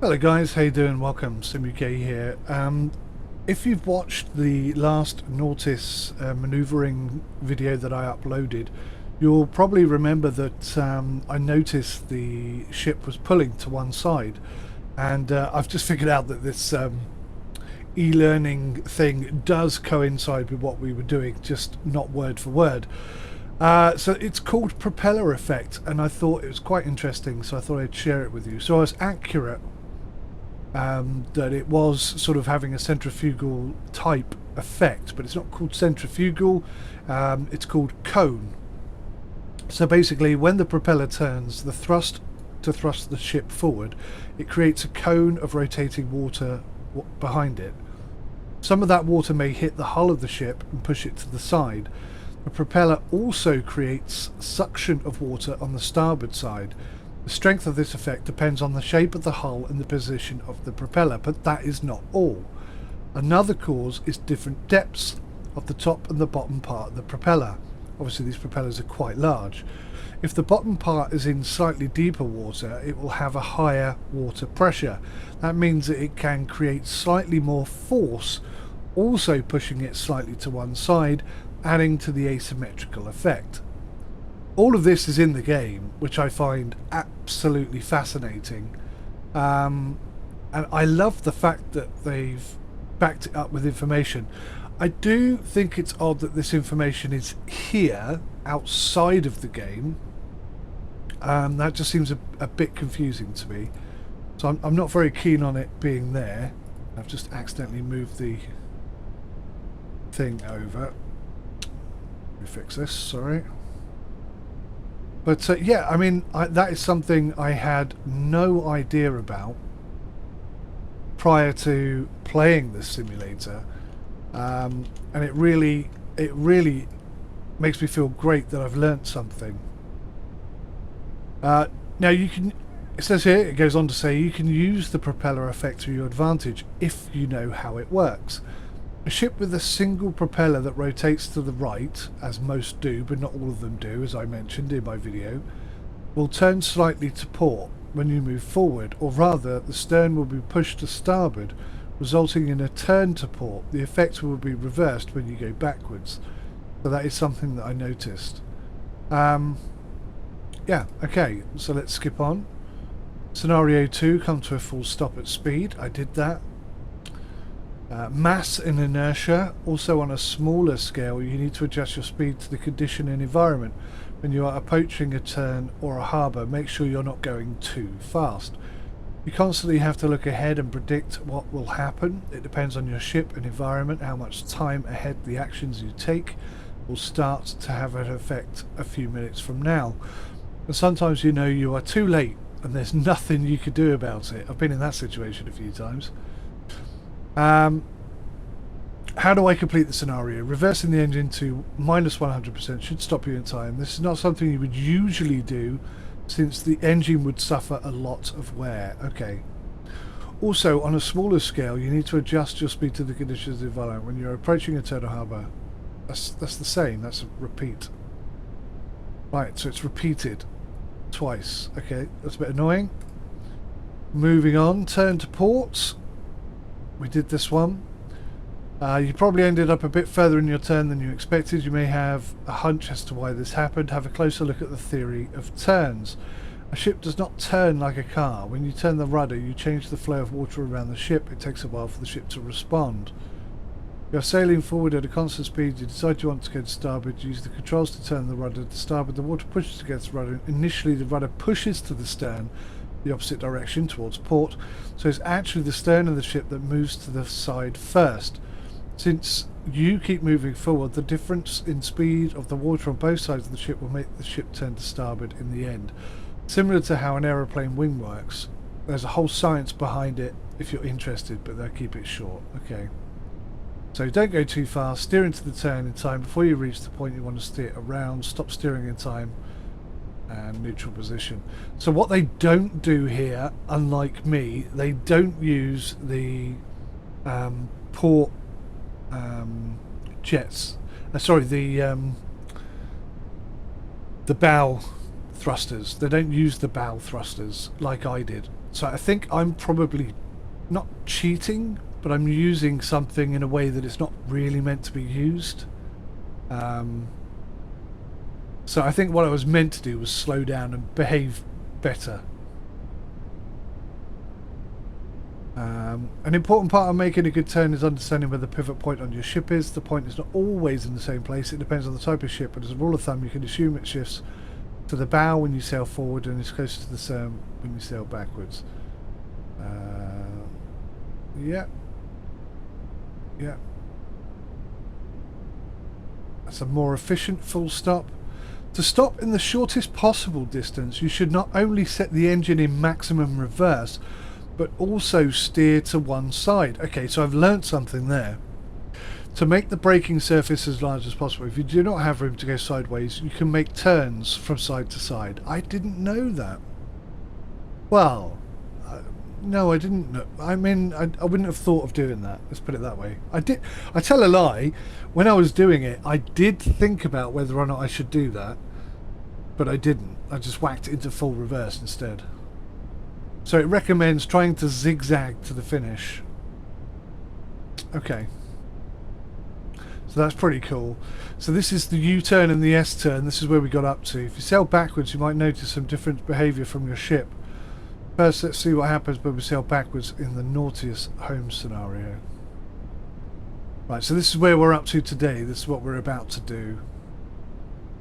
Hello guys, how you doing? Welcome, 𝗦𝘂𝗽𝗍 here. If you've watched the last NAUTIS manoeuvring video that I uploaded, you'll probably remember that I noticed the ship was pulling to one side, and I've just figured out that this e-learning thing does coincide with what we were doing, just not word for word. So it's called Propeller effect, and I thought it was quite interesting, so I thought I'd share it with you. So I was accurate that it was sort of having a centrifugal type effect, but it's not called centrifugal, it's called cone. So basically, when the propeller turns the thrust to thrust the ship forward, it creates a cone of rotating water behind it. Some of that water may hit the hull of the ship and push it to the side. The propeller also creates suction of water on the starboard side. The strength of this effect depends on the shape of the hull and the position of the propeller, but that is not all. Another cause is different depths of the top and the bottom part of the propeller. Obviously these propellers are quite large. If the bottom part is in slightly deeper water, it will have a higher water pressure. That means that it can create slightly more force, also pushing it slightly to one side, adding to the asymmetrical effect. All of this is in the game, which I find absolutely fascinating, and I love the fact that they've backed it up with information. I do think it's odd that this information is here outside of the game. That just seems a bit confusing to me, so I'm not very keen on it being there. I've just accidentally moved the thing over. Let me fix this, sorry. But yeah, I mean, that is something I had no idea about prior to playing this simulator, and it really makes me feel great that I've learnt something. Now you can, it says here, it goes on to say, you can use the propeller effect to your advantage if you know how it works. A ship with a single propeller that rotates to the right, as most do, but not all of them do, as I mentioned in my video, will turn slightly to port when you move forward, or rather the stern will be pushed to starboard, resulting in a turn to port. The effect will be reversed when you go backwards. So that is something that I noticed. Yeah, okay, so let's skip on. Scenario 2, come to a full stop at speed. I did that. Mass and inertia. Also on a smaller scale, you need to adjust your speed to the condition and environment. When you are approaching a turn or a harbour, make sure you're not going too fast. You constantly have to look ahead and predict what will happen. It depends on your ship and environment. How much time ahead the actions you take will start to have an effect a few minutes from now. And sometimes you know you are too late and there's nothing you could do about it. I've been in that situation a few times. How do I complete the scenario? Reversing the engine to -100% should stop you in time. This is not something you would usually do, since the engine would suffer a lot of wear. Okay. Also, on a smaller scale, you need to adjust your speed to the conditions of the environment. When you're approaching a turn or harbour, that's the same. That's a repeat. Right, so it's repeated twice. Okay, that's a bit annoying. Moving on, turn to ports. We did this one. You probably ended up a bit further in your turn than you expected. You may have a hunch as to why this happened. Have a closer look at the theory of turns. A ship does not turn like a car. When you turn the rudder, you change the flow of water around the ship. It takes a while for the ship to respond. You're sailing forward at a constant speed. You decide you want to go to starboard. Use the controls to turn the rudder to starboard. The water pushes against the rudder. Initially, the rudder pushes to the stern, the opposite direction towards port, so it's actually the stern of the ship that moves to the side first. Since you keep moving forward, the difference in speed of the water on both sides of the ship will make the ship turn to starboard in the end. Similar to how an aeroplane wing works. There's a whole science behind it if you're interested, but they'll keep it short. Okay, so don't go too fast. Steer into the turn in time before you reach the point you want to steer around. Stop steering in time and neutral position. So what they don't do here, unlike me, they don't use the port jets. Sorry, the bow thrusters. They don't use the bow thrusters like I did. So I think I'm probably not cheating, but I'm using something in a way that it's not really meant to be used. So I think what I was meant to do was slow down and behave better. An important part of making a good turn is understanding where the pivot point on your ship is. The point is not always in the same place. It depends on the type of ship, but as a rule of thumb you can assume it shifts to the bow when you sail forward and is closer to the stern when you sail backwards. Yeah. That's a more efficient full stop. To stop in the shortest possible distance, you should not only set the engine in maximum reverse, but also steer to one side. Okay, so I've learnt something there. To make the braking surface as large as possible, if you do not have room to go sideways, you can make turns from side to side. I didn't know that. Well, no, I didn't know. I mean, I wouldn't have thought of doing that. Let's put it that way. I did. I tell a lie. When I was doing it, I did think about whether or not I should do that, but I didn't. I just whacked it into full reverse instead. So it recommends trying to zigzag to the finish. Okay. So that's pretty cool. So this is the U-turn and the S-turn. This is where we got up to. If you sail backwards, you might notice some different behaviour from your ship. First, let's see what happens when we sail backwards in the naughtiest home scenario. Right, so this is where we're up to today. This is what we're about to do.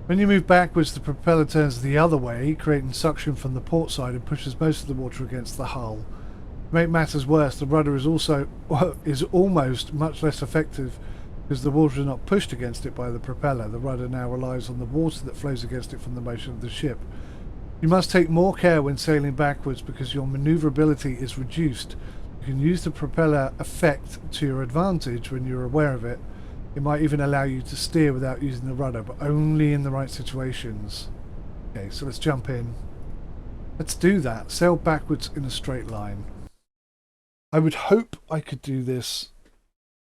When you move backwards, the propeller turns the other way, creating suction from the port side and pushes most of the water against the hull. To make matters worse, the rudder is almost much less effective because the water is not pushed against it by the propeller. The rudder now relies on the water that flows against it from the motion of the ship. You must take more care when sailing backwards because your manoeuvrability is reduced. You can use the propeller effect to your advantage when you're aware of it. It might even allow you to steer without using the rudder, but only in the right situations. Okay, so let's jump in. Let's do that. Sail backwards in a straight line. I would hope I could do this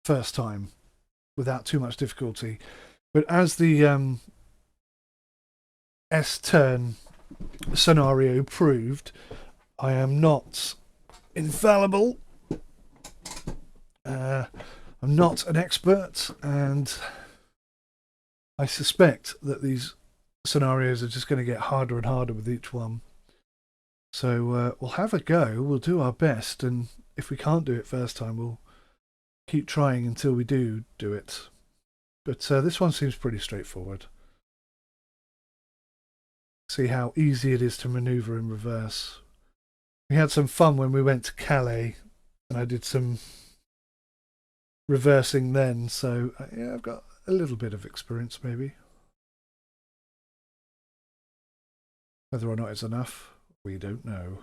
first time without too much difficulty, but as the S-turn scenario proved, I am not infallible. I'm not an expert, and I suspect that these scenarios are just going to get harder and harder with each one. So we'll have a go, we'll do our best, and if we can't do it first time, we'll keep trying until we do it. But this one seems pretty straightforward. See how easy it is to maneuver in reverse. We had some fun when we went to Calais, and I did some reversing then, so yeah, I've got a little bit of experience maybe. Whether or not it's enough, we don't know.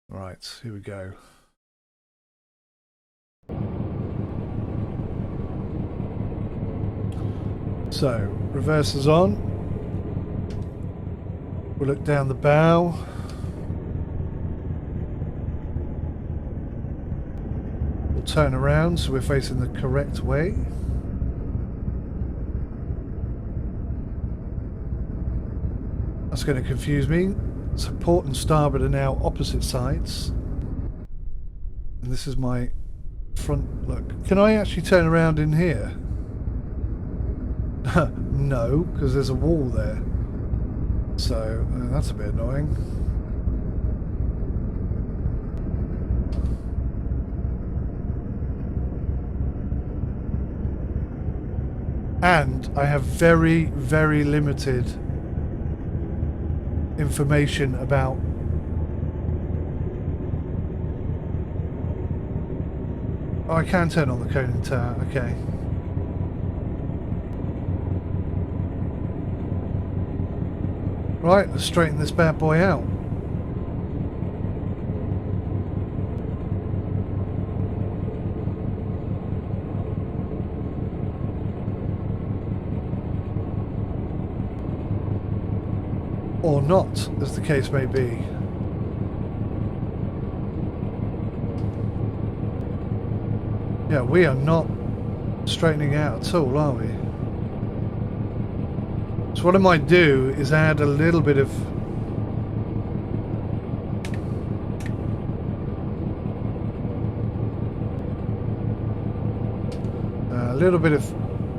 Right, here we go. So, reverse is on. We'll look down the bow. We'll turn around so we're facing the correct way. That's going to confuse me. So port and starboard are now opposite sides. And this is my front look. Can I actually turn around in here? No, because there's a wall there. So that's a bit annoying. And I have very, very limited information about I can turn on the conning tower, okay. Right, let's straighten this bad boy out. Or not, as the case may be. Yeah, we are not straightening out at all, are we? So what I might do is add a little bit of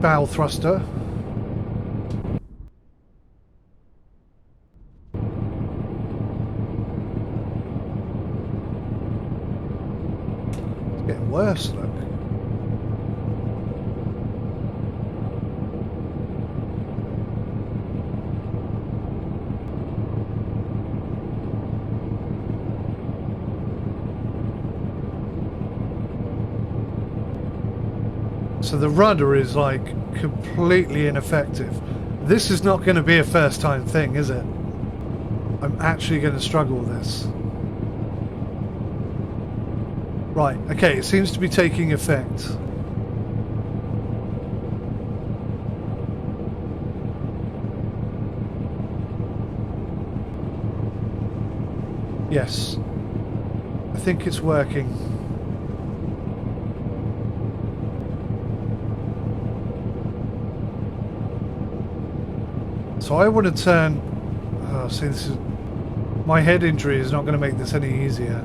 bow thruster. It's getting worse, look. So the rudder is like completely ineffective. This is not going to be a first time thing, is it? I'm actually going to struggle with this. Right, okay, it seems to be taking effect. Yes, I think it's working. So I want to turn... Oh, see, this is... My head injury is not going to make this any easier.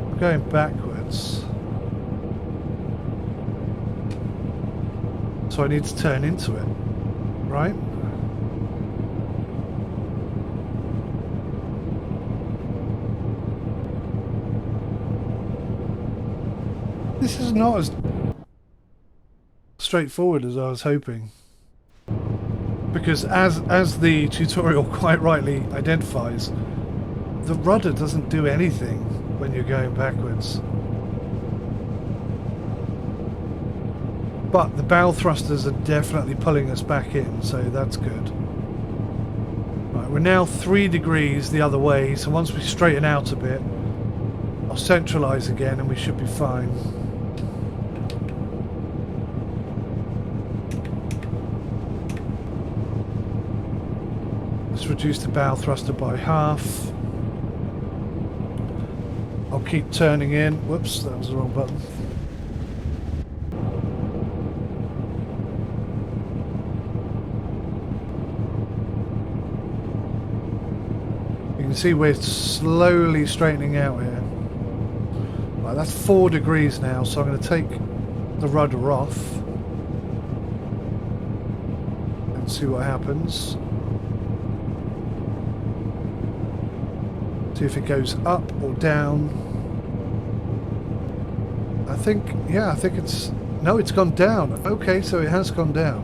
I'm going backwards. So I need to turn into it, right? This is not as straightforward as I was hoping, because as the tutorial quite rightly identifies, the rudder doesn't do anything when you're going backwards, but the bow thrusters are definitely pulling us back in, so that's good. Right, we're now 3 degrees the other way, so once we straighten out a bit, I'll centralise again and we should be fine. Reduce the bow thruster by half. I'll keep turning in. Whoops, that was the wrong button. You can see we're slowly straightening out here. Right, that's 4 degrees now, so I'm going to take the rudder off and see what happens. See if it goes up or down. I think it's... No, it's gone down. Okay, so it has gone down.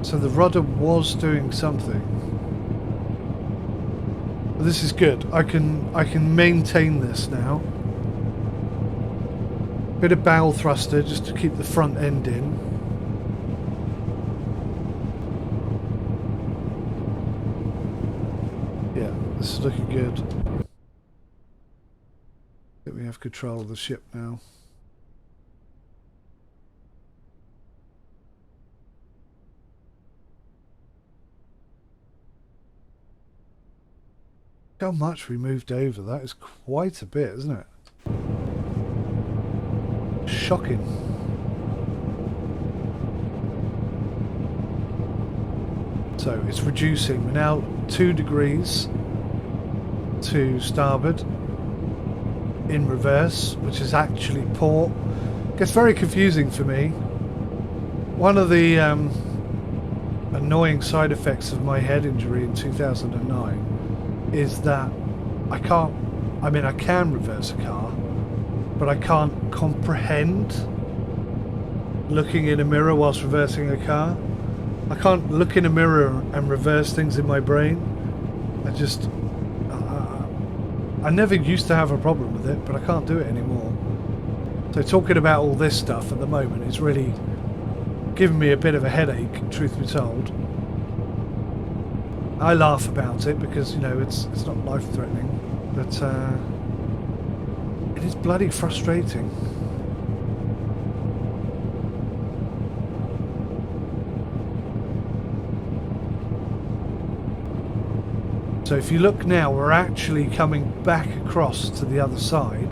So the rudder was doing something. But this is good. I can maintain this now. Bit of bow thruster just to keep the front end in. This is looking good. I think we have control of the ship now. How much we moved over, that is quite a bit, isn't it? Shocking. So it's reducing. We're now 2 degrees to starboard in reverse, which is actually port. Gets very confusing for me. One of the annoying side effects of my head injury in 2009 is that I can reverse a car, but I can't comprehend looking in a mirror whilst reversing a car. I can't look in a mirror and reverse things in my brain. I never used to have a problem with it, but I can't do it anymore. So talking about all this stuff at the moment is really giving me a bit of a headache, truth be told. I laugh about it because, you know, it's not life-threatening, but it is bloody frustrating. So if you look now, we're actually coming back across to the other side.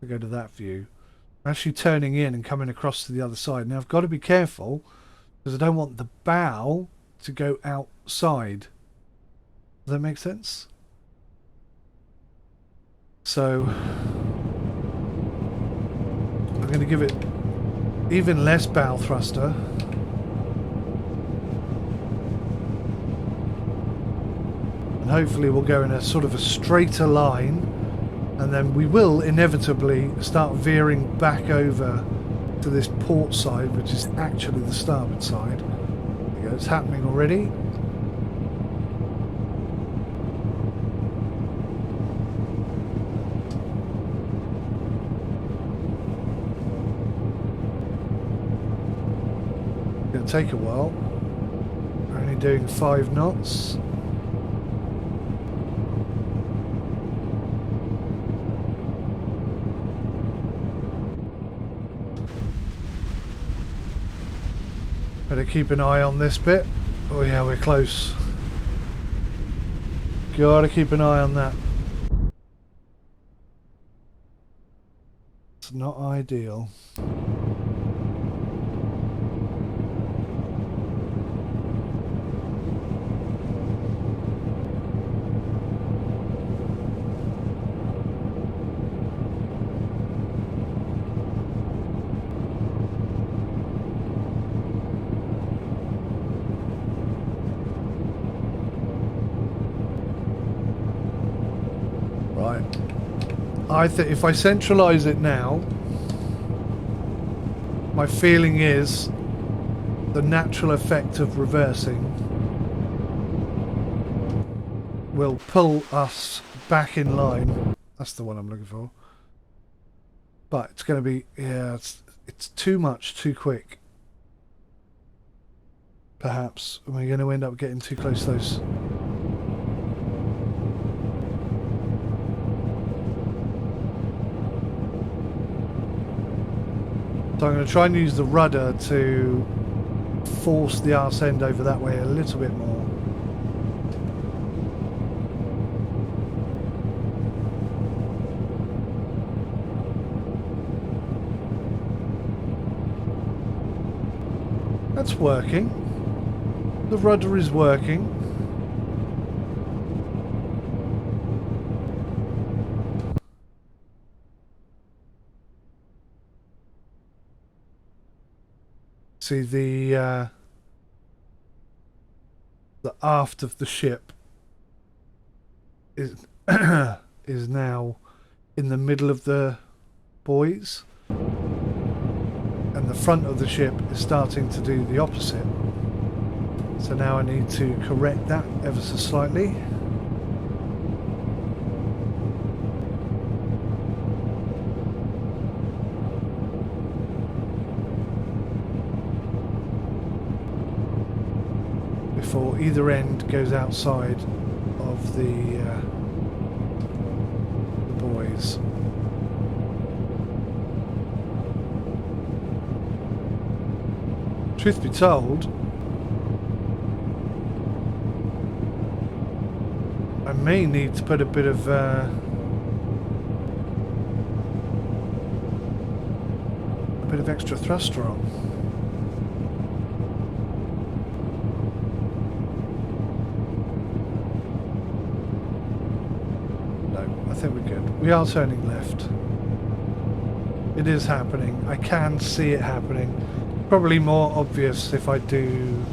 I go to that view. I'm actually turning in and coming across to the other side. Now I've got to be careful because I don't want the bow to go outside. Does that make sense? So I'm going to give it even less bow thruster. And hopefully we'll go in a sort of a straighter line, and then we will inevitably start veering back over to this port side, which is actually the starboard side. There you go, it's happening already. It's going to take a while. We're only doing 5 knots. Better keep an eye on this bit. Oh yeah, we're close. Gotta keep an eye on that. It's not ideal. I think if I centralise it now, my feeling is the natural effect of reversing will pull us back in line. That's the one I'm looking for. But it's going to be, yeah, it's too much too quick. Perhaps. And we're going to end up getting too close to those. So I'm going to try and use the rudder to force the arse end over that way a little bit more. That's working. The rudder is working. See the aft of the ship is is now in the middle of the buoys, and the front of the ship is starting to do the opposite. So now I need to correct that ever so slightly. Before either end goes outside of the buoys. Truth be told, I may need to put a bit of extra thruster on. No, I think we're good. We are turning left. It is happening. I can see it happening. Probably more obvious if I do.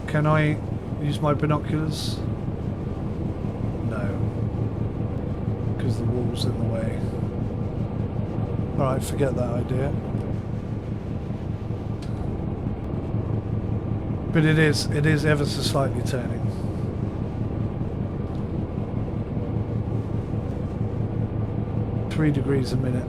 Can I use my binoculars? No, because the wall's in the way. Alright, forget that idea. But it is ever so slightly turning. Three degrees a minute.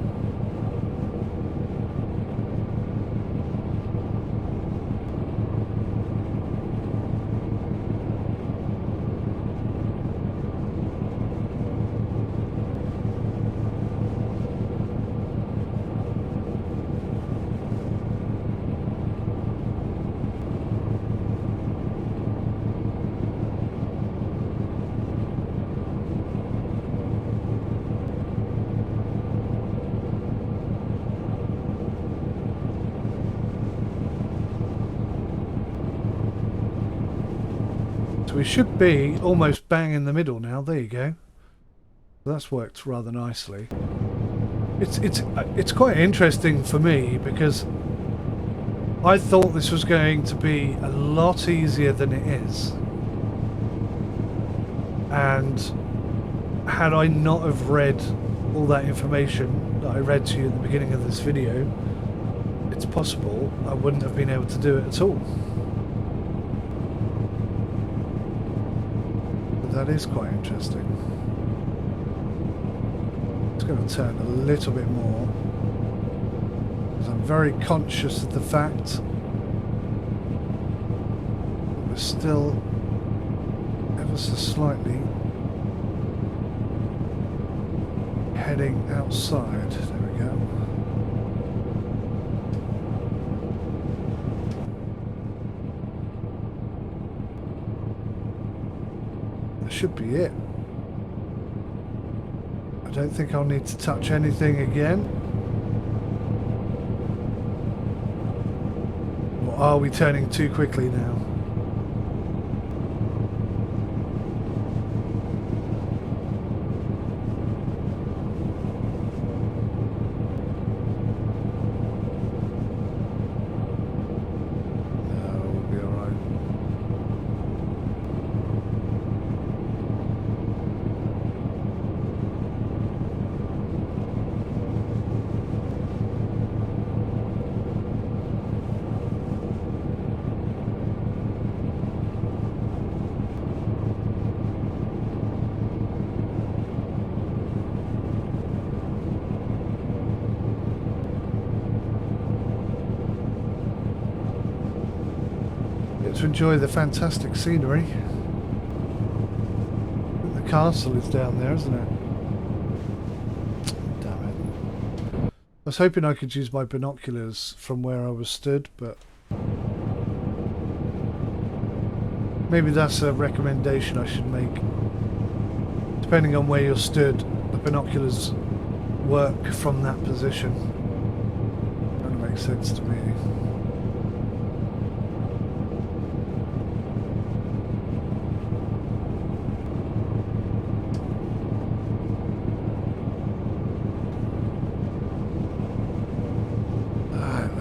we should be almost bang in the middle now. There you go. That's worked rather nicely. It's quite interesting for me because I thought this was going to be a lot easier than it is. And had I not have read all that information that I read to you at the beginning of this video, it's possible I wouldn't have been able to do it at all. But that is quite interesting. It's going to turn a little bit more, because I'm very conscious of the fact that we're still ever so slightly heading outside. There we go. That should be it. I don't think I'll need to touch anything again. Or are we turning too quickly now? To enjoy the fantastic scenery. I think the castle is down there, isn't it? Damn it. I was hoping I could use my binoculars from where I was stood, but maybe that's a recommendation I should make. Depending on where you're stood, the binoculars work from that position. That makes sense to me.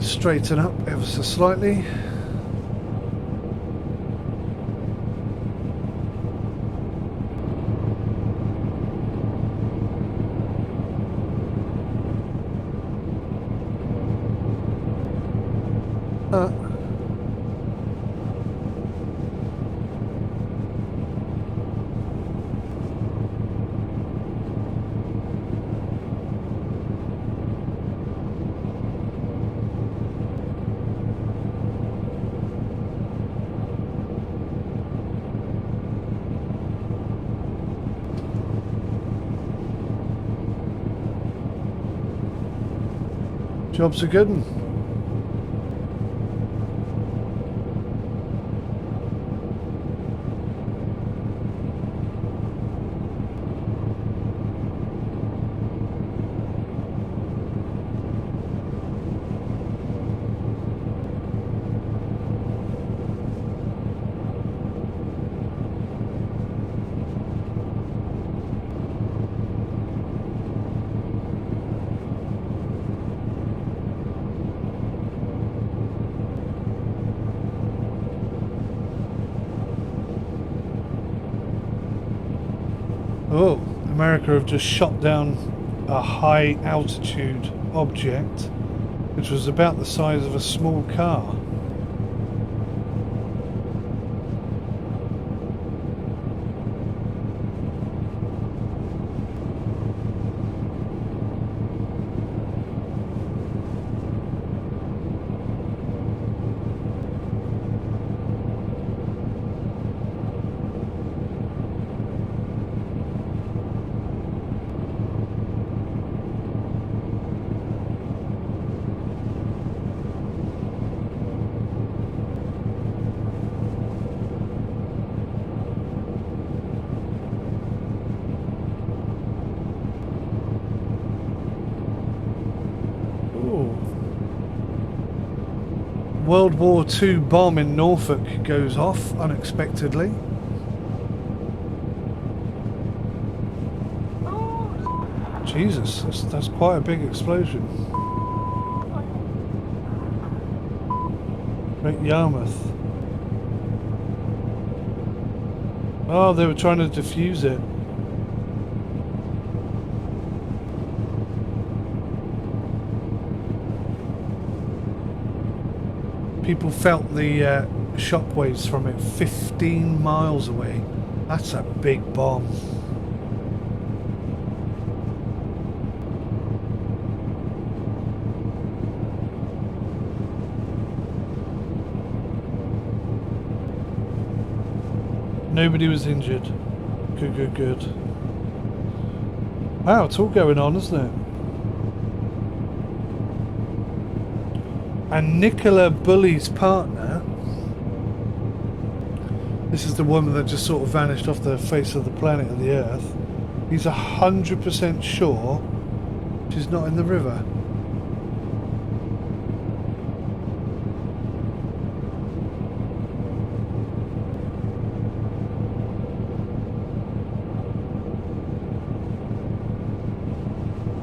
Straighten up ever so slightly. Job's a good one. Oh, America have just shot down a high altitude object which was about the size of a small car. World War II bomb in Norfolk goes off unexpectedly. Jesus, that's quite a big explosion. Great Yarmouth. Oh, they were trying to defuse it. People felt the shockwaves from it 15 miles away. That's a big bomb. Nobody was injured. Good, good, good. Wow, it's all going on, isn't it? And 𝗦𝘂𝗽𝗍𝘆𝗺's partner, this is the woman that just sort of vanished off the face of the planet of the Earth, he's 100% sure she's not in the river.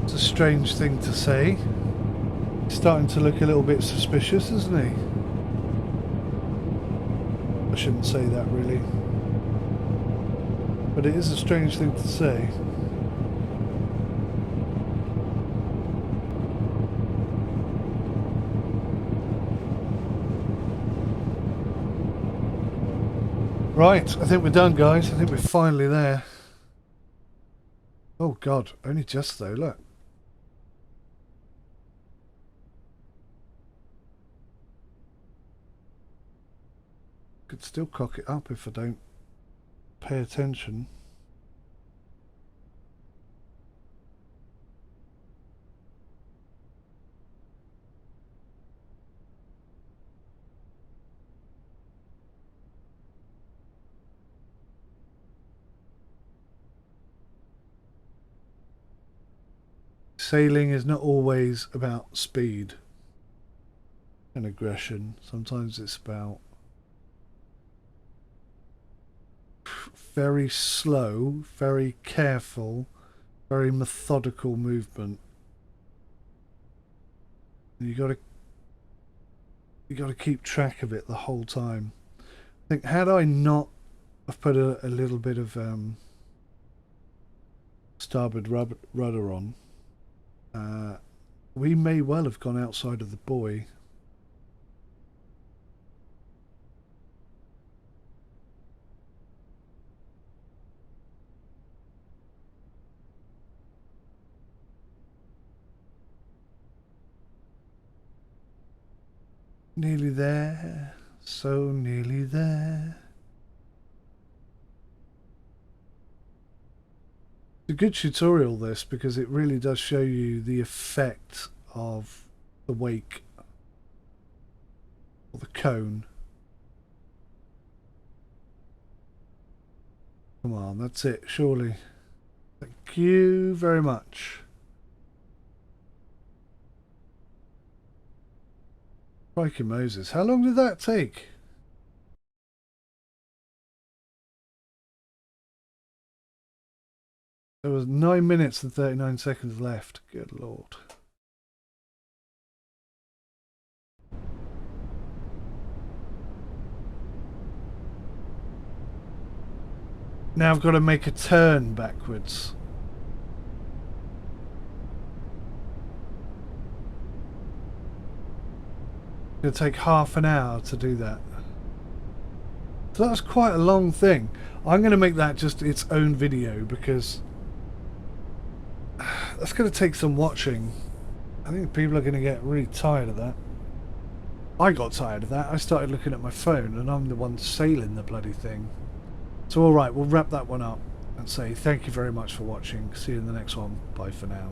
It's a strange thing to say. He's starting to look a little bit suspicious, isn't he? I shouldn't say that really. But it is a strange thing to say. Right, I think we're done, guys. I think we're finally there. Oh God, only just though, look. Could still cock it up if I don't pay attention. Sailing is not always about speed and aggression. Sometimes it's about very slow, very careful, very methodical movement. And you got to keep track of it the whole time. I think had I not have put a little bit of starboard rudder on, we may well have gone outside of the buoy. Nearly there, so nearly there. It's a good tutorial, this, because it really does show you the effect of the wake or the cone. Come on, that's it, surely. Thank you very much. Crikey Moses, how long did that take? There was 9 minutes and 39 seconds left. Good Lord. Now I've got to make a turn backwards. It's going to take half an hour to do that. So that's quite a long thing. I'm going to make that just its own video because that's going to take some watching. I think people are going to get really tired of that. I got tired of that. I started looking at my phone and I'm the one sailing the bloody thing. So alright, we'll wrap that one up and say thank you very much for watching. See you in the next one. Bye for now.